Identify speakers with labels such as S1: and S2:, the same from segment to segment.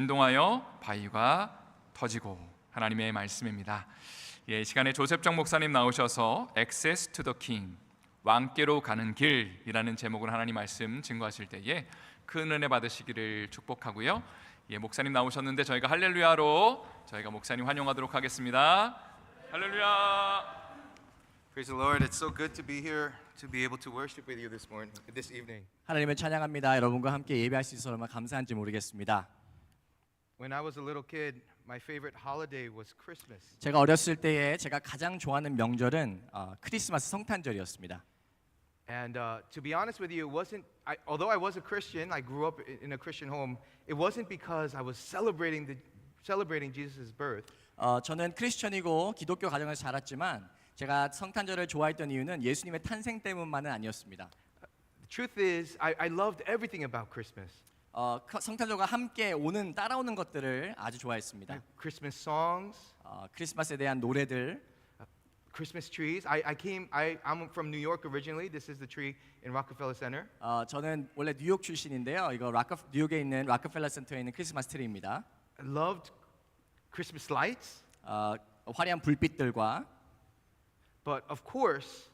S1: 진동하여 바위가 터지고 하나님의 말씀입니다. 이 시간에 조셉정 목사님 나오셔서 Access to the King, 왕께로 가는 길이라는 제목으로 하나님 말씀 증거하실 때에 큰 은혜 받으시기를 축복하고요. 목사님 나오셨는데 저희가 할렐루야로 저희가 목사님 환영하도록 하겠습니다. 할렐루야.
S2: Praise the Lord. It's so good to be here, to be able to worship with you this evening.
S3: 하나님을 찬양합니다. 여러분과 함께 예배할 수 있어서 얼마나 감사한지 모르겠습니다.
S2: When I was a little kid, my favorite holiday was Christmas.
S3: 제가 어렸을 때에 제가 가장 좋아하는 명절은 크리스마스 성탄절이었습니다.
S2: And to be honest with you, it wasn't. Although I was a Christian, I grew up in a Christian home. It wasn't because I was celebrating Jesus' birth.
S3: 저는 크리스천이고 기독교 가정에서 자랐지만 제가 성탄절을 좋아했던 이유는 예수님의 탄생 때문만은 아니었습니다.
S2: The truth is, I loved everything about Christmas.
S3: 성탄절과 함께 따라오는 것들을 아주 좋아했습니다.
S2: Christmas songs,
S3: 크리스마스에 대한 노래들,
S2: Christmas trees. I'm from New York originally. This is the tree in Rockefeller Center.
S3: 저는 원래 뉴욕 출신인데요. 이거 뉴욕에 있는 락커펠러 센터에 있는 크리스마스 트리입니다.
S2: I loved Christmas lights.
S3: 화려한 불빛들과
S2: But of course,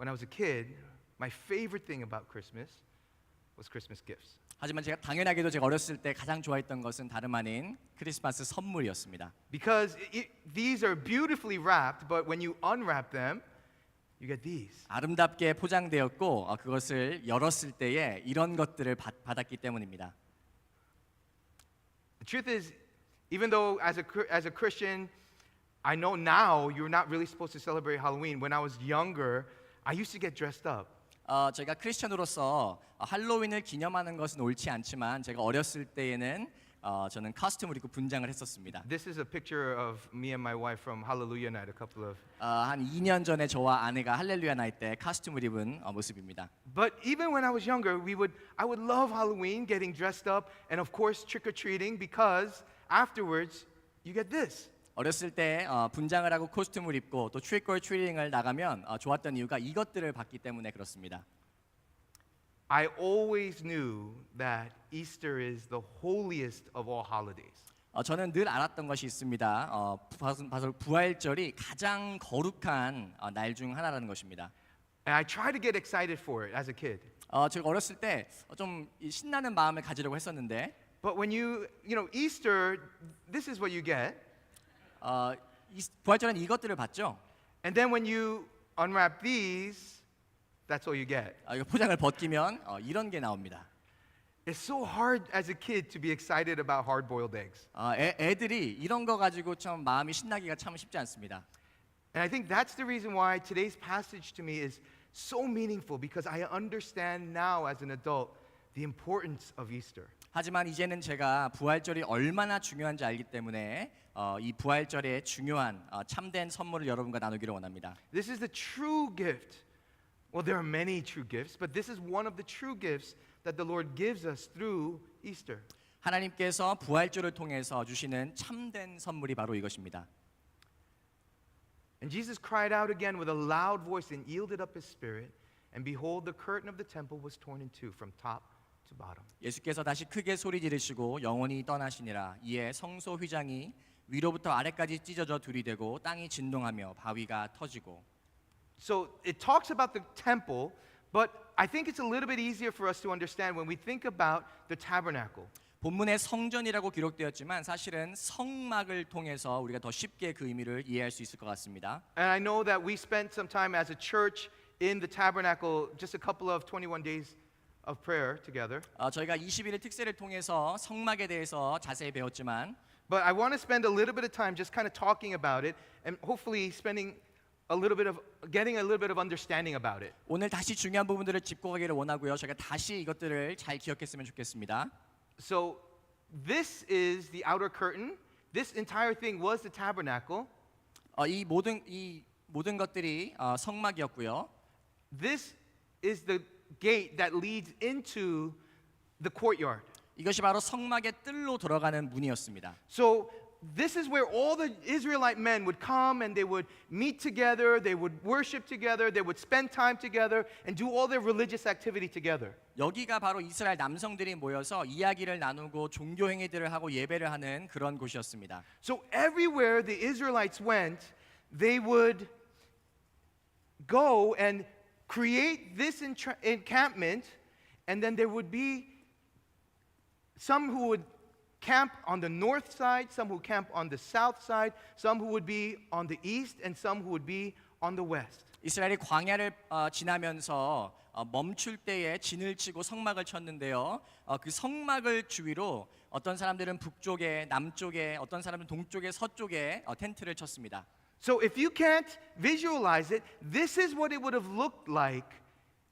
S2: when I was a kid, my favorite thing about Christmas was Christmas gifts.
S3: 하지만 당연하게도 제가 어렸을 때 가장 좋아했던 것은 다름 아닌 크리스마스 선물이었습니다.
S2: Because these are beautifully wrapped, but when you unwrap them, you get these.
S3: 아름답게 포장되었고 그것을 열었을 때에 이런 것들을 받았기 때문입니다.
S2: The truth is, even though as a Christian, I know now you're not really supposed to celebrate Halloween. When I was younger, I used to get dressed up.
S3: 제가 크리스천으로서 할로윈을 기념하는 것은 옳지 않지만 제가 어렸을 때에는 저는 코스튬을 입고 분장을 했었습니다.
S2: This is a picture of me and my wife from Hallelujah Night a couple of.
S3: 한 2년 전에 저와 아내가 할렐루야 나이 때 코스튬을 입은 모습입니다.
S2: But even when I was younger, I would love Halloween, getting dressed up, and of course trick or treating, because afterwards you get this.
S3: 어렸을 때 분장을 하고 코스튬을 입고 또 트릭 올 트리팅을 나가면 좋았던 이유가 이것들을 받기 때문에 그렇습니다.
S2: I always knew that Easter is the holiest of all holidays.
S3: 저는 늘 알았던 것이 있습니다. 바로 부활절이 가장 거룩한 날 중 하나라는 것입니다.
S2: And I tried to get excited for it as a kid.
S3: 제가 어렸을 때 좀 신나는 마음을 가지려고 했었는데,
S2: But when you know Easter, this is what you get.
S3: 부활절은 이것들을 받죠.
S2: And then when you unwrap these, that's all you get.
S3: 이거 포장을 벗기면 이런 게 나옵니다.
S2: It's so hard as a kid to be excited about hard-boiled eggs.
S3: 애들이 이런 거 가지고 참 마음이 신나기가 참 쉽지 않습니다.
S2: And I think that's the reason why today's passage to me is so meaningful, because I understand now as an adult the importance of Easter.
S3: 하지만 이제는 제가 부활절이 얼마나 중요한지 알기 때문에 이 부활절의 중요한 참된 선물을 여러분과 나누기를 원합니다.
S2: This is the true gift. Well, there are many true gifts, but this is one of the true gifts that the Lord gives us through Easter.
S3: 하나님께서 부활절을 통해서 주시는 참된 선물이 바로 이것입니다.
S2: And Jesus cried out again with a loud voice and yielded up his spirit, and behold, the curtain of the temple was torn in two from top to bottom.
S3: 예수께서 다시 크게 소리 지르시고 영원히 떠나시니라. 이에 성소 휘장이 위로부터 아래까지 찢어져 둘이되고 땅이 진동하며 바위가 터지고.
S2: So it talks about the temple, but I think it's a little bit easier for us to understand when we think about the tabernacle.
S3: 본문에 성전이라고 기록되었지만 사실은 성막을 통해서 우리가 더 쉽게 그 의미를 이해할 수 있을 것 같습니다.
S2: And I know that we spent some time as a church in the tabernacle, just a couple of 21 days of prayer together.
S3: 저희가 21일 특세를 통해서 성막에 대해서 자세히 배웠지만
S2: But I want to spend a little bit of time just kind of talking about it, and hopefully getting a little bit of understanding about it.
S3: 오늘 다시 중요한 부분들을 짚고 가기를 원하고요. 저희가 다시 이것들을 잘 기억했으면 좋겠습니다.
S2: So this is the outer curtain. This entire thing was the tabernacle.
S3: 이 모든 것들이 성막이었고요.
S2: This is the gate that leads into the courtyard.
S3: 이것이 바로 성막의 뜰로 들어가는 문이었습니다.
S2: So this is where all the Israelite men would come and they would meet together, they would worship together, they would spend time together and do all their religious activity together.
S3: 여기가 바로 이스라엘 남성들이 모여서 이야기를 나누고 종교 행위들을 하고 예배를 하는 그런 곳이었습니다.
S2: So everywhere the Israelites went, they would go and create this encampment, and then there would be some who would camp on the north side, some who camp on the south side, some who would be on the east, and some who would be on the west.
S3: 이스라엘이 광야를 지나면서 멈출 때에 진을 치고 성막을 쳤는데요. 그 성막을 주위로 어떤 사람들은 북쪽에, 남쪽에, 어떤 사람들은 동쪽에, 서쪽에 텐트를 쳤습니다.
S2: So if you can't visualize it, this is what it would have looked like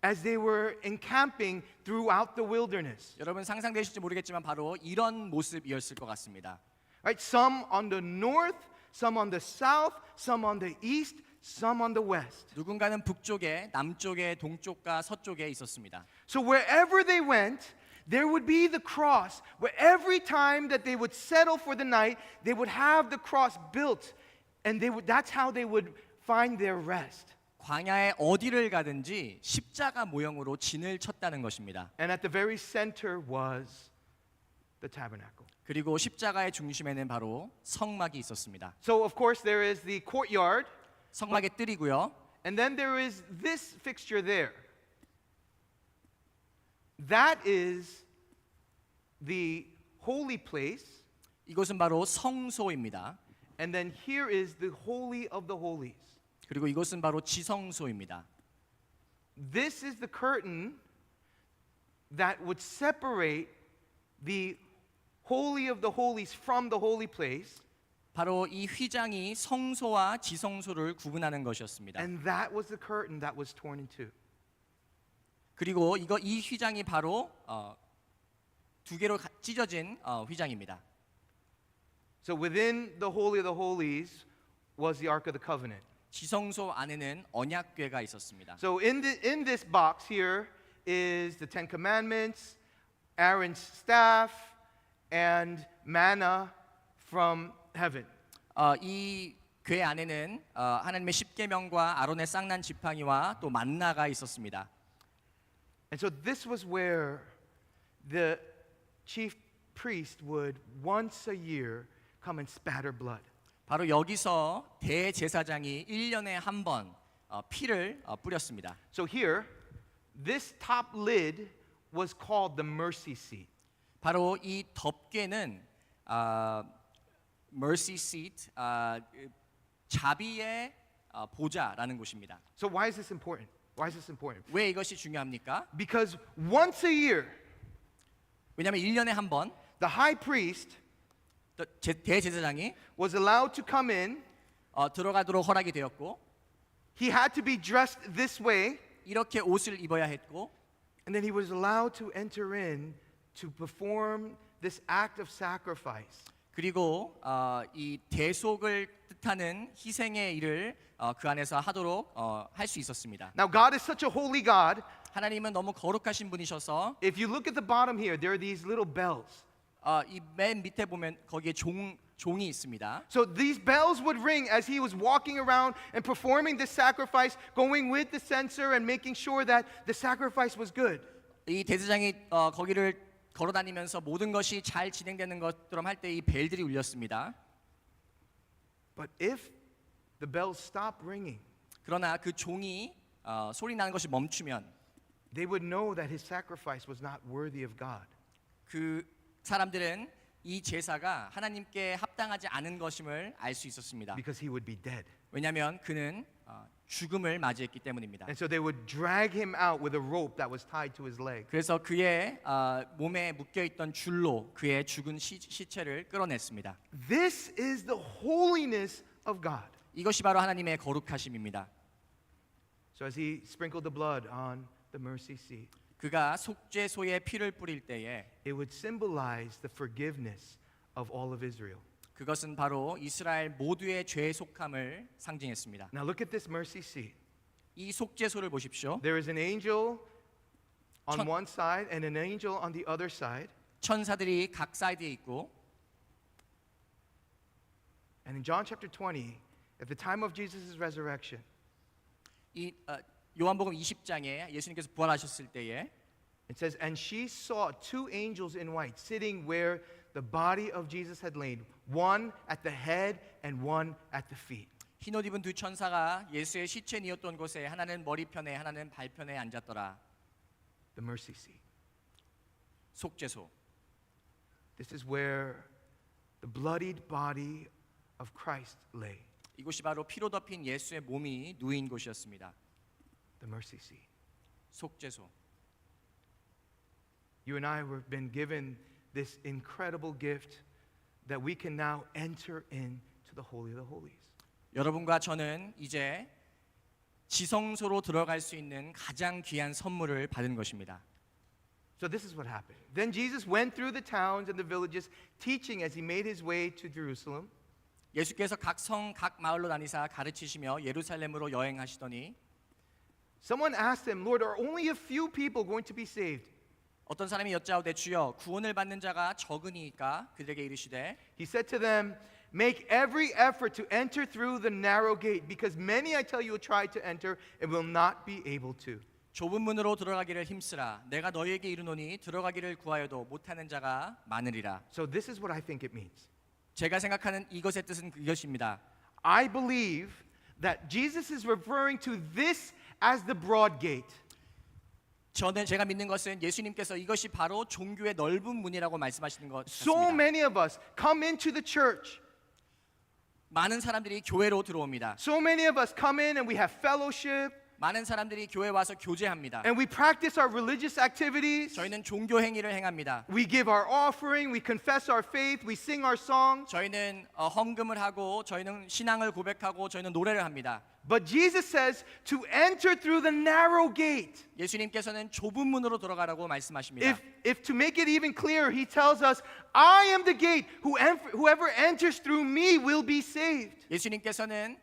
S2: as they were encamping throughout the wilderness.
S3: 여러분 상상되실지 모르겠지만 바로 이런 모습이었을 것 같습니다.
S2: Right? Some on the north, some on the south, some on the east, some on the west.
S3: 누군가는 북쪽에, 남쪽에, 동쪽과 서쪽에 있었습니다.
S2: So wherever they went, there would be the cross, where every time that they would settle for the night, they would have the cross built, and that's how they would find their rest.
S3: 광야에 어디를 가든지 십자가 모형으로 진을 쳤다는 것입니다.
S2: And at the very center was the tabernacle.
S3: 그리고 십자가의 중심에는 바로 성막이 있었습니다.
S2: So of course there is the courtyard,
S3: 성막의 뜰이고요.
S2: and then there is this fixture there. That is the holy place,
S3: 이곳은 바로 성소입니다.
S2: and then here is the holy of the holies.
S3: 그리고 이곳은 바로 지성소입니다.
S2: This is the curtain that would separate the holy of the holies from the holy place,
S3: 바로 이 휘장이 성소와 지성소를 구분하는 것이었습니다.
S2: and that was the curtain that was torn in two.
S3: 그리고 이 휘장이 바로 두 개로 찢어진 휘장입니다.
S2: So within the holy of the holies was the Ark of the Covenant.
S3: 지성소 안에는 언약궤가 있었습니다.
S2: So in this box here is the Ten Commandments, Aaron's staff, and manna from heaven.
S3: 이 궤 안에는 하나님의 십계명과 아론의 쌍난 지팡이와 또 만나가 있었습니다.
S2: And so this was where the chief priest would once a year come and spatter blood.
S3: 바로 여기서 대제사장이 1년에 한 번 피를 뿌렸습니다.
S2: So here, this top lid was called the mercy seat.
S3: 바로 이 덮개는 mercy seat, 자비의 보좌라는 곳입니다.
S2: So why is this important? Why is this important?
S3: 왜 이것이 중요합니까?
S2: Because once a year,
S3: 왜냐하면 1년에 한 번
S2: the high priest
S3: 대제사장이
S2: was allowed to come in.
S3: 들어가도록 허락이 되었고
S2: He had to be dressed this way,
S3: 이렇게 옷을 입어야 했고
S2: and then he was allowed to enter in to perform this act of sacrifice.
S3: 그리고 이 대속을 뜻하는 희생의 일을 그 안에서 하도록 할 수 있었습니다.
S2: Now God is such a holy God.
S3: 하나님은 너무 거룩하신 분이셔서
S2: If you look at the bottom here, there are these little bells.
S3: 이 맨 밑에 보면 거기에 종이 있습니다.
S2: So these bells would ring as he was walking around and performing this sacrifice, going with the censer and making sure that the sacrifice was good.
S3: 이 대제사장이 거기를 걸어다니면서 모든 것이 잘 진행되는 것처럼 할 때 이 벨들이 울렸습니다.
S2: But if the bells stopped ringing,
S3: 그러나 그 종이 소리 나는 것이 멈추면
S2: they would know that his sacrifice was not worthy of God.
S3: 그 사람들은 이 제사가 하나님께 합당하지 않은 것임을 알 수 있었습니다.
S2: Because he would be dead.
S3: 왜냐하면 그는 죽음을 맞이했기 때문입니다.
S2: And so they would drag him out with a rope that was tied to his leg.
S3: 그래서 그의 몸에 묶여 있던 줄로 그의 죽은 시체를 끌어냈습니다.
S2: This is the holiness of God.
S3: 이것이 바로 하나님의 거룩하심입니다.
S2: So as he sprinkled the blood on the mercy seat,
S3: 그가 속죄소에 피를 뿌릴 때에
S2: it would symbolize the forgiveness of all of Israel.
S3: 그것은 바로 이스라엘 모두의 죄 속함을 상징했습니다.
S2: Now look at this mercy seat.
S3: 이 속죄소를 보십시오.
S2: There is an angel on
S3: 천-
S2: one side and an angel on the other side.
S3: 천사들이 각 사이드에 있고
S2: And in John chapter 20, at the time of Jesus' resurrection,
S3: 이 요한복음 20장에 예수님께서 부활하셨을 때에
S2: it says, and she saw two angels in white sitting where the body of Jesus had lain, one at the head and one at the feet.
S3: 흰옷 입은 두 천사가 예수의 시체 뉘었던 곳에 하나는 머리편에 하나는 발편에 앉았더라.
S2: The mercy seat.
S3: 속죄소.
S2: This is where the bloodied body of Christ lay.
S3: 이곳이 바로 피로 덮인 예수의 몸이 누인 곳이었습니다.
S2: The mercy seat.
S3: 속죄소.
S2: You and I have been given this incredible gift that we can now enter into the Holy of the Holies.
S3: 여러분과 저는 이제 지성소로 들어갈 수 있는 가장 귀한 선물을 받은 것입니다.
S2: So this is what happened. Then Jesus went through the towns and the villages, teaching as he made his way to Jerusalem.
S3: 예수께서 각 성, 각 마을로 다니사 가르치시며 예루살렘으로 여행하시더니
S2: Someone asked him, Lord, are only a few people going to be saved?
S3: 어떤 사람이 여짜오되 주여 구원을 받는 자가 적으니까 그들에게 이르시되
S2: He said to them, make every effort to enter through the narrow gate, because many, I tell you, will try to enter and will not be able to.
S3: 좁은 문으로 들어가기를 힘쓰라. 내가 너희에게 이르노니 들어가기를 구하여도 못하는 자가 많으리라.
S2: So this is what I think it means.
S3: 제가 생각하는 이것의 뜻은 이것입니다.
S2: I believe that Jesus is referring to this as the broad gate.
S3: 제가 믿는 것은 예수님께서 이것이 바로 종교의 넓은 문이라고 말씀하시는 것
S2: So
S3: 같습니다.
S2: many of us come into the church.
S3: 많은 사람들이 교회로 들어옵니다.
S2: So many of us come in and we have fellowship
S3: 많은 사람들이 교회 와서 교제합니다.
S2: and we practice our religious activities.
S3: 저희는 종교 행위를 행합니다.
S2: We give our offering, we confess our faith, we sing our songs.
S3: 저희는 헌금을 하고 저희는 신앙을 고백하고 저희는 노래를 합니다.
S2: But Jesus says to enter through the narrow gate.
S3: 예수님께서는 좁은 문으로 들어가라고 말씀하십니다.
S2: If to make it even clearer, he tells us, I am the gate. Whoever enters through me will be saved.
S3: 예수님께서는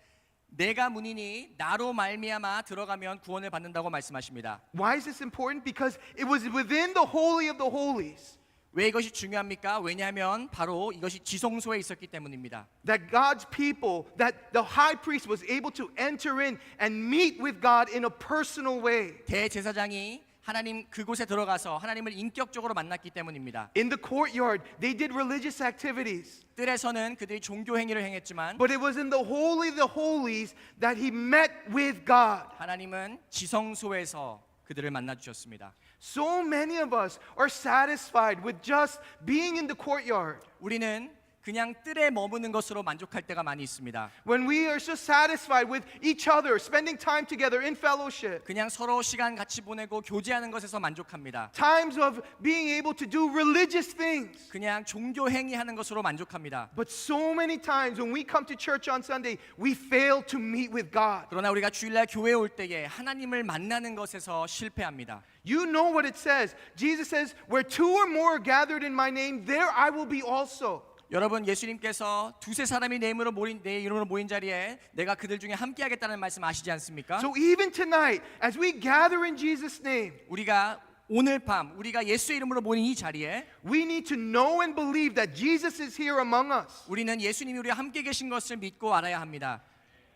S3: 내가 문이니 나로 말미암아 들어가면 구원을 받는다고 말씀하십니다.
S2: Why is this important? Because it was within the Holy of the Holies
S3: 왜 이것이 중요합니까? 왜냐하면 바로 이것이 지성소에 있었기 때문입니다.
S2: that God's people, that the high priest was able to enter in and meet with God in a personal way.
S3: 대제사장이 하나님 그곳에 들어가서 하나님을 인격적으로 만났기 때문입니다.
S2: In the courtyard, they did religious activities.
S3: 뜰에서는 그들이 종교 행위를 행했지만
S2: But it was in the Holy of the Holies that he met with God.
S3: 하나님은 지성소에서 그들을 만나 주셨습니다.
S2: So many of us are satisfied with just being in the courtyard.
S3: 우리는 그냥 뜰에 머무는 것으로 만족할 때가 많이 있습니다.
S2: When we are so satisfied with each other, spending time together in fellowship,
S3: 그냥 서로 시간 같이 보내고 교제하는 것에서 만족합니다.
S2: times of being able to do religious things.
S3: 그냥 종교 행위하는 것으로 만족합니다.
S2: But so many times when we come to church on Sunday, we fail to meet with God.
S3: 그러나 우리가 주일날 교회에 올 때에 하나님을 만나는 것에서 실패합니다.
S2: You know what it says. Jesus says, where two or more are gathered in my name, there I will be also.
S3: 여러분 예수님께서 두세 사람이 내 이름으로 모인 자리에 내가 그들 중에 함께하겠다는 말씀 아시지 않습니까?
S2: So even tonight, as we gather in Jesus' name,
S3: 우리가 오늘 밤 우리가 예수의 이름으로 모인 이 자리에
S2: we need to know and believe that Jesus is here among us.
S3: 우리는 예수님이 우리와 함께 계신 것을 믿고 알아야 합니다.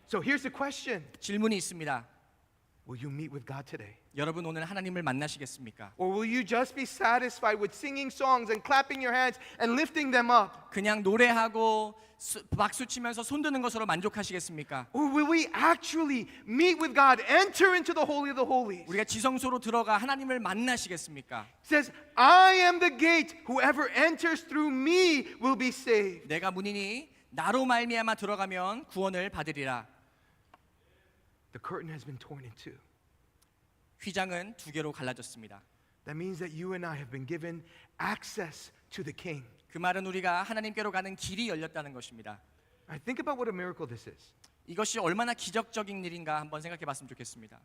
S2: So here's the question.
S3: 질문이 있습니다.
S2: Will you meet with God today?
S3: 여러분 오늘 하나님을 만나시겠습니까?
S2: Or will you just be satisfied with singing songs and clapping your hands and lifting them up?
S3: 그냥 노래하고 박수 치면서 손드는 것으로 만족하시겠습니까?
S2: Or will we actually meet with God, enter into the Holy of the Holies?
S3: 우리가 지성소로 들어가 하나님을 만나시겠습니까?
S2: It says, I am the gate. Whoever enters through me will be saved.
S3: 내가 문이니 나로 말미암아 들어가면 구원을 받으리라.
S2: The curtain has been torn in two.
S3: 휘장은 두 개로 갈라졌습니다.
S2: That means that you and I have been given access to the King.
S3: 그 말은 우리가 하나님께로 가는 길이 열렸다는 것입니다.
S2: I think about what a miracle this is.
S3: 이것이 얼마나 기적적인 일인가 한번 생각해 봤으면 좋겠습니다.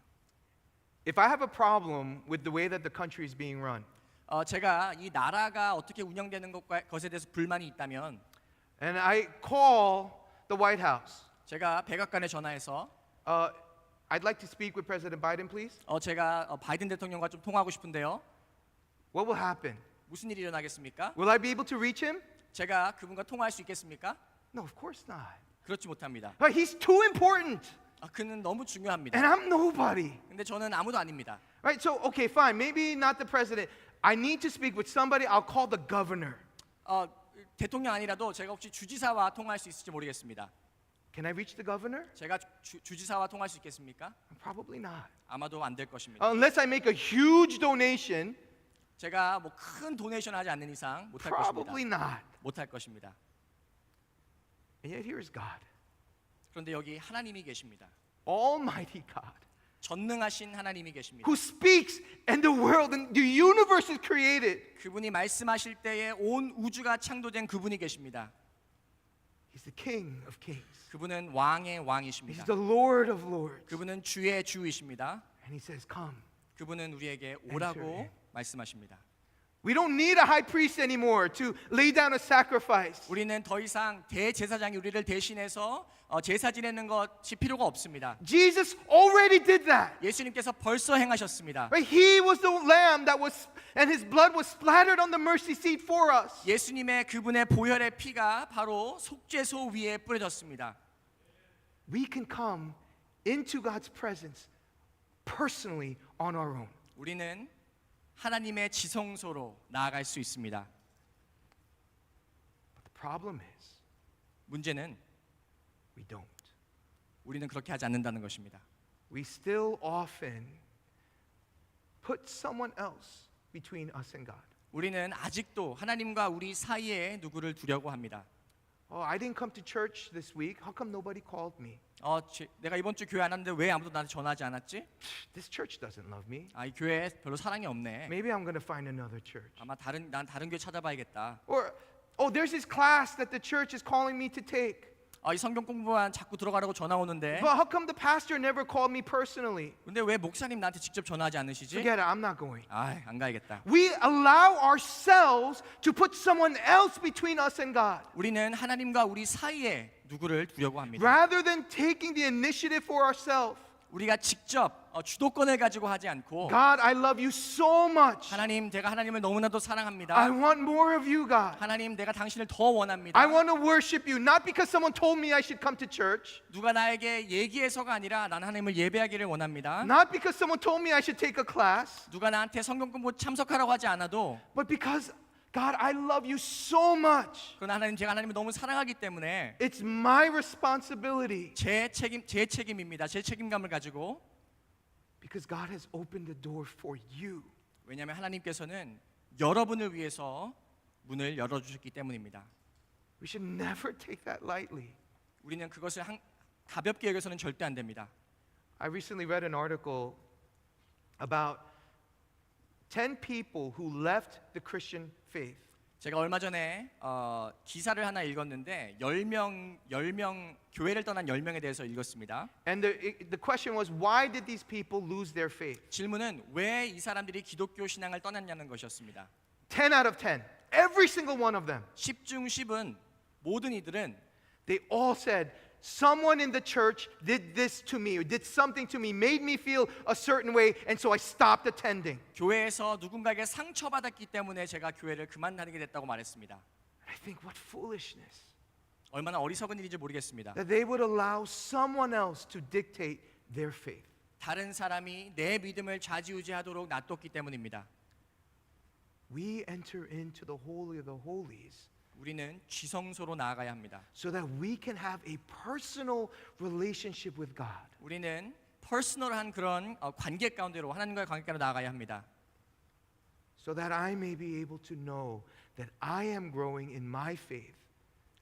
S2: If I have a problem with the way that the country is being run,
S3: 제가 이 나라가 어떻게 운영되는 것에 대해서 불만이 있다면
S2: and I call the White House,
S3: 제가 백악관에 전화해서
S2: I'd like to speak with President Biden, please.
S3: 제가 바이든 대통령과 좀 통화하고 싶은데요.
S2: What will happen?
S3: 무슨 일이 일어나겠습니까?
S2: Will I be able to reach him?
S3: 제가 그분과 통화할 수 있겠습니까?
S2: No, of course not.
S3: 그렇지 못합니다.
S2: Right? He's too important,
S3: 그는 너무 중요합니다.
S2: and I'm nobody.
S3: 근데 저는 아무도 아닙니다.
S2: Right? So, okay, fine. Maybe not the president. I need to speak with somebody. I'll call the governor.
S3: 대통령 아니라도 제가 혹시 주지사와 통화할 수 있을지 모르겠습니다.
S2: Can I reach the governor?
S3: 제가 주지사와 통화할 수 있겠습니까?
S2: Probably not.
S3: 아마도 안 될 것입니다.
S2: Unless I make a huge donation,
S3: 제가 뭐 큰 도네이션 하지 않는 이상 못할 것입니다.
S2: probably not.
S3: 못할 것입니다.
S2: And yet here is God,
S3: 그런데 여기 하나님이 계십니다.
S2: Almighty God,
S3: 전능하신 하나님이 계십니다.
S2: who speaks and the world and the universe is created.
S3: 그분이 말씀하실 때에 온 우주가 창조된 그분이 계십니다.
S2: He's the King of Kings.
S3: 그분은 왕의
S2: He's
S3: 왕이십니다.
S2: the Lord of Lords.
S3: 그분은 주의 주이십니다.
S2: And he says, come.
S3: 그분은 우리에게
S2: Enter
S3: 오라고
S2: in.
S3: 말씀하십니다.
S2: We don't need a high priest anymore to lay down a sacrifice.
S3: 우리는 더 이상 대제사장이 우리를 대신해서 제사 지내는 것이 필요가 없습니다.
S2: Jesus already did that.
S3: 예수님께서 벌써 행하셨습니다.
S2: Right? He was the lamb that was, and his blood was splattered on the mercy seat for us.
S3: 예수님의 그분의 보혈의 피가 바로 속죄소 위에 뿌려졌습니다.
S2: We can come into God's presence personally on our own.
S3: 우리는 하나님의 지성소로 나아갈 수 있습니다.
S2: But the problem is,
S3: 문제는
S2: we don't.
S3: 우리는 그렇게 하지 않는다는 것입니다.
S2: We still often put someone else between us and God.
S3: 우리는 아직도 하나님과 우리 사이에 누구를 두려고 합니다.
S2: Oh, I didn't come to church this week. How come nobody called me?
S3: 내가 이번 주 교회 안 왔는데 왜 아무도 나한테 전화하지 않았지?
S2: This church doesn't love me.
S3: 이 교회에 별로 사랑이 없네.
S2: Maybe I'm going to find another church.
S3: 아마 난 다른 교회 찾아봐야겠다.
S2: Or, oh, there's this class that the church is calling me to take.
S3: 이 성경 공부만 자꾸 들어가라고 전화 오는데
S2: But how come the pastor never called me personally?
S3: 근데 왜 목사님 나한테 직접 전화하지 않으시지?
S2: Forget it, I'm not going.
S3: 안 가야겠다.
S2: We allow ourselves to put someone else between us and God.
S3: 우리는 하나님과 우리 사이에 누구를 두려고 합니다.
S2: Rather than taking the initiative for ourselves.
S3: 우리가 직접 주도권을 가지고 하지 않고
S2: God, I love you so much.
S3: 하나님, 제가 하나님을 너무나도 사랑합니다.
S2: I want more of you, God.
S3: 하나님, 내가 당신을 더 원합니다.
S2: I want to worship you, not because someone told me I should come to church,
S3: 누가 나에게 얘기해서가 아니라 나는 하나님을 예배하기를 원합니다.
S2: not because someone told me I should take a class,
S3: 누가 나한테 성경 공부 참석하라고 하지 않아도
S2: but because, God, I love you so much.
S3: 그러나 하나님, 제가 하나님을 너무 사랑하기 때문에
S2: It's my responsibility
S3: 제 책임입니다. 제 책임감을 가지고
S2: because God has opened the door for you.
S3: 왜냐하면 하나님께서는 여러분을 위해서 문을 열어주셨기 때문입니다.
S2: We should never take that lightly.
S3: 우리는 그것을 가볍게 여겨서는 절대 안 됩니다.
S2: I recently read an article about 10 people who left the Christian faith.
S3: 제가 얼마 전에 기사를 하나 읽었는데 10명 교회를 떠난 10명에 대해서 읽었습니다.
S2: And the question was, why did these people lose their faith?
S3: 질문은 왜 이 사람들이 기독교 신앙을 떠났냐는 것이었습니다.
S2: 10 out of 10. Every single one of them.
S3: 10중 10은 모든 이들은
S2: They all said, someone in the church did this to me, or did something to me, made me feel a certain way, and so I stopped attending.
S3: 교회에서 누군가에게 상처받았기 때문에 제가 교회를 그만두게 됐다고 말했습니다.
S2: I think, what foolishness.
S3: 얼마나 어리석은 일인지 모르겠습니다.
S2: That they would allow someone else to dictate their faith.
S3: 다른 사람이 내 믿음을 좌지우지하도록 놔뒀기 때문입니다.
S2: We enter into the holy of the holies
S3: 우리는 지성소로 나아가야 합니다.
S2: so that we can have a personal relationship with God.
S3: 우리는 퍼스널한 그런 관계 가운데로 하나님과의 관계 가운데로 나아가야 합니다.
S2: So that I may be able to know that I am growing in my faith.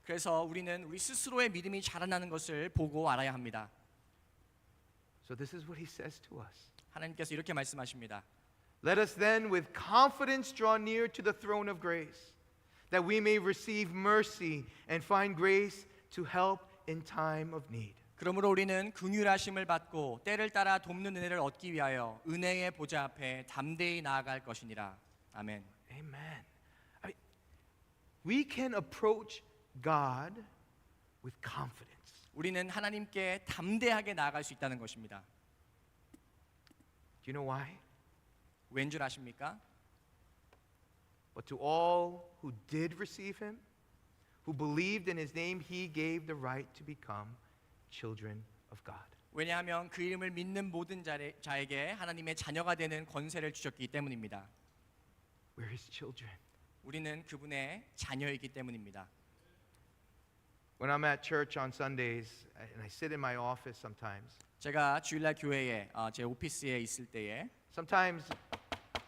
S3: 그래서 우리는 우리 스스로의 믿음이 자라나는 것을 보고 알아야 합니다.
S2: So this is what he says to us.
S3: 하나님께서 이렇게 말씀하십니다.
S2: Let us then with confidence draw near to the throne of grace, that we may receive mercy and find grace to help in time of need.
S3: 그러므로 우리는 긍휼하심을 받고 때를 따라 돕는 은혜를 얻기 위하여 은혜의 보좌 앞에 담대히 나아갈 것이니라. 아멘.
S2: Amen. I mean, we can approach God with confidence.
S3: 우리는 하나님께 담대하게 나아갈 수 있다는 것입니다.
S2: Do you know why?
S3: 왠 줄 아십니까?
S2: But to all who did receive him, who believed in his name, he gave the right to become children of God.
S3: 왜냐하면 그 이름을 믿는 모든 자에게 하나님의 자녀가 되는 권세를 주셨기 때문입니다.
S2: We're his children.
S3: 우리는 그분의 자녀이기 때문입니다.
S2: When I'm at church on Sundays and I sit in my office sometimes,
S3: 제가 주일날 교회에 제 오피스에 있을 때에
S2: sometimes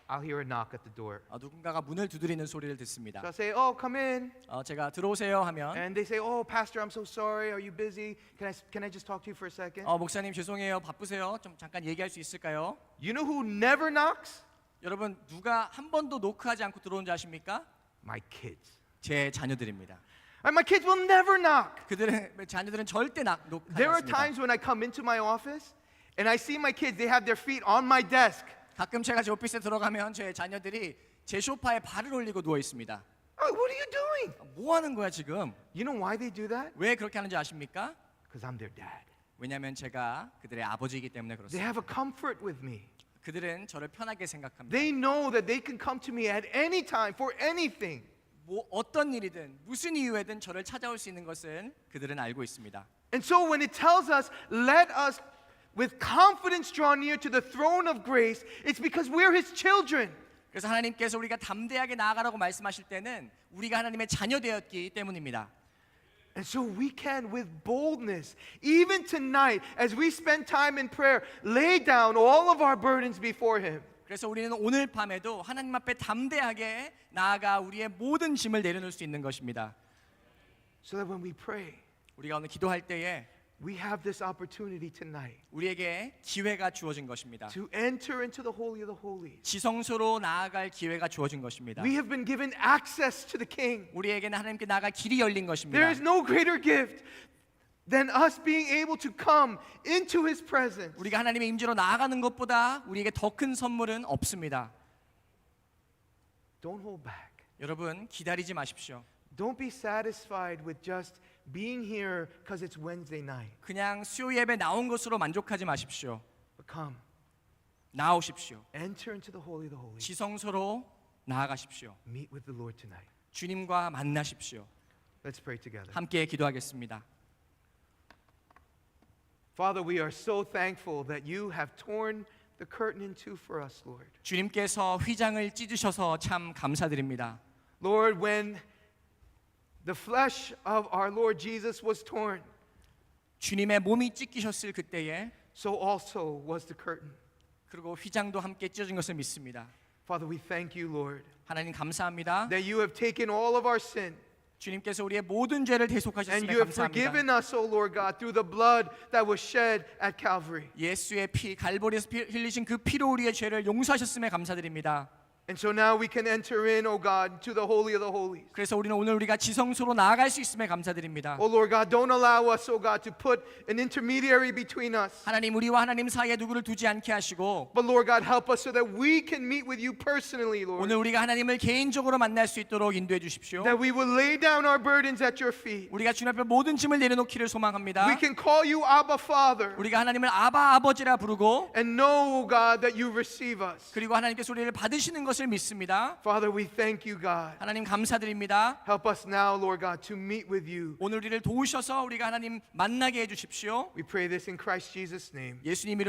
S2: I'll hear a knock at the door.
S3: 누군가가 문을 두드리는 소리를 듣습니다.
S2: So I'll say, "Oh, come in."
S3: 제가 들어오세요 하면
S2: And they say, "Oh, pastor, I'm so sorry. Are you busy? Can I just talk to you for a second?"
S3: 목사님 죄송해요 바쁘세요 좀 잠깐 얘기할 수 있을까요?
S2: You know who never knocks?
S3: 여러분 누가 한 번도 노크하지 않고 들어온 줄 아십니까?
S2: My kids.
S3: 제 자녀들입니다.
S2: And my kids will never knock.
S3: 그들의 자녀들은 절대 노크하지
S2: There are
S3: 않습니다.
S2: times when I come into my office and I see my kids, they have their feet on my desk.
S3: 가끔 제가 제 오피스에 들어가면 제 자녀들이 제 소파에 발을 올리고 누워 있습니다.
S2: Oh, what are you doing?
S3: 뭐 하는 거야 지금?
S2: You know why they do that?
S3: 왜 그렇게 하는지 아십니까?
S2: Because I'm their dad.
S3: 왜냐하면 제가 그들의 아버지이기 때문에
S2: They
S3: 그렇습니다.
S2: have a comfort with me.
S3: 그들은 저를 편하게 생각합니다.
S2: They know that they can come to me at any time for anything.
S3: 뭐 어떤 일이든 무슨 이유에든 저를 찾아올 수 있는 것은 그들은 알고 있습니다.
S2: And so when it tells us, let us with confidence draw near to the throne of grace, it's because we're his children.
S3: 그래서 하나님께서 우리가 담대하게 나아가라고 말씀하실 때는 우리가 하나님의 자녀 되었기 때문입니다.
S2: And so we can, with boldness, even tonight, as we spend time in prayer, lay down all of our burdens before him.
S3: 그래서 우리는 오늘 밤에도 하나님 앞에 담대하게 나아가 우리의 모든 짐을 내려놓을 수 있는 것입니다.
S2: So that when we pray,
S3: 우리가 오늘 기도할 때에
S2: we have this opportunity tonight
S3: 우리에게 기회가 주어진 것입니다.
S2: to enter into the Holy of the Holies.
S3: 지성소로 나아갈 기회가 주어진 것입니다.
S2: We have been given access to the King.
S3: 우리에게는 하나님께 나아갈 길이 열린 것입니다.
S2: There is no greater gift than us being able to come into his presence.
S3: 우리가 하나님의 임재로 나아가는 것보다 우리에게 더 큰 선물은 없습니다.
S2: Don't hold back.
S3: 여러분 기다리지 마십시오.
S2: Don't be satisfied with just being here because it's Wednesday night.
S3: 그냥 수요 예배 나온 것으로 만족하지 마십시오.
S2: But come,
S3: 나오십시오.
S2: enter into the Holy of the Holies.
S3: 지성소로 나아가십시오.
S2: Meet with the Lord tonight.
S3: 주님과 만나십시오.
S2: Let's pray together.
S3: 함께 기도하겠습니다.
S2: Father, we are so thankful that you have torn the curtain in two for us, Lord.
S3: 주님께서 휘장을 찢으셔서 참 감사드립니다.
S2: Lord, when the flesh of our Lord Jesus was torn,
S3: 주님의 몸이 찢기셨을 그때에
S2: so also was the curtain.
S3: 그리고 휘장도 함께 찢어진 것을 믿습니다.
S2: Father, we thank you, Lord,
S3: 하나님 감사합니다.
S2: that you have taken all of our sin
S3: 주님께서 우리의 모든 죄를
S2: and
S3: 대속하셨음에
S2: you have
S3: 감사합니다.
S2: forgiven us, O Lord God, through the blood that was shed at Calvary.
S3: 예수의 피 갈보리에서 흘리신 그 피로 우리의 죄를 용서하셨음에 감사드립니다.
S2: And so now we can enter in, O God, to the Holy of the Holies.
S3: 그래서 우리는 오늘 우리가 지성소로 나아갈 수 있음에 감사드립니다.
S2: Oh Lord God, don't allow us, oh God, to put an intermediary between us.
S3: 하나님 우리와 하나님 사이에 누구를 두지 않게 하시고
S2: But Lord God, help us so that we can meet with you personally, Lord.
S3: 오늘 우리가 하나님을 개인적으로 만날 수 있도록 인도해 주십시오.
S2: That we will lay down our burdens at your feet.
S3: 우리가 주님 앞에 모든 짐을 내려놓기를 소망합니다.
S2: We can call you Abba Father
S3: 우리가 하나님을 아바 아버지라 부르고
S2: and know, oh God, that you receive us.
S3: 그리고 하나님께서 우리를 받으시는 것을 믿습니다.
S2: Father, we thank you, God.
S3: 하나님 감사드립니다.
S2: Help us now, Lord God, to meet with you.
S3: 오늘 우리를 도우셔서 우리가 하나님 만나게 해 주십시오.
S2: We pray this in Christ Jesus' name.
S3: 예수님 이름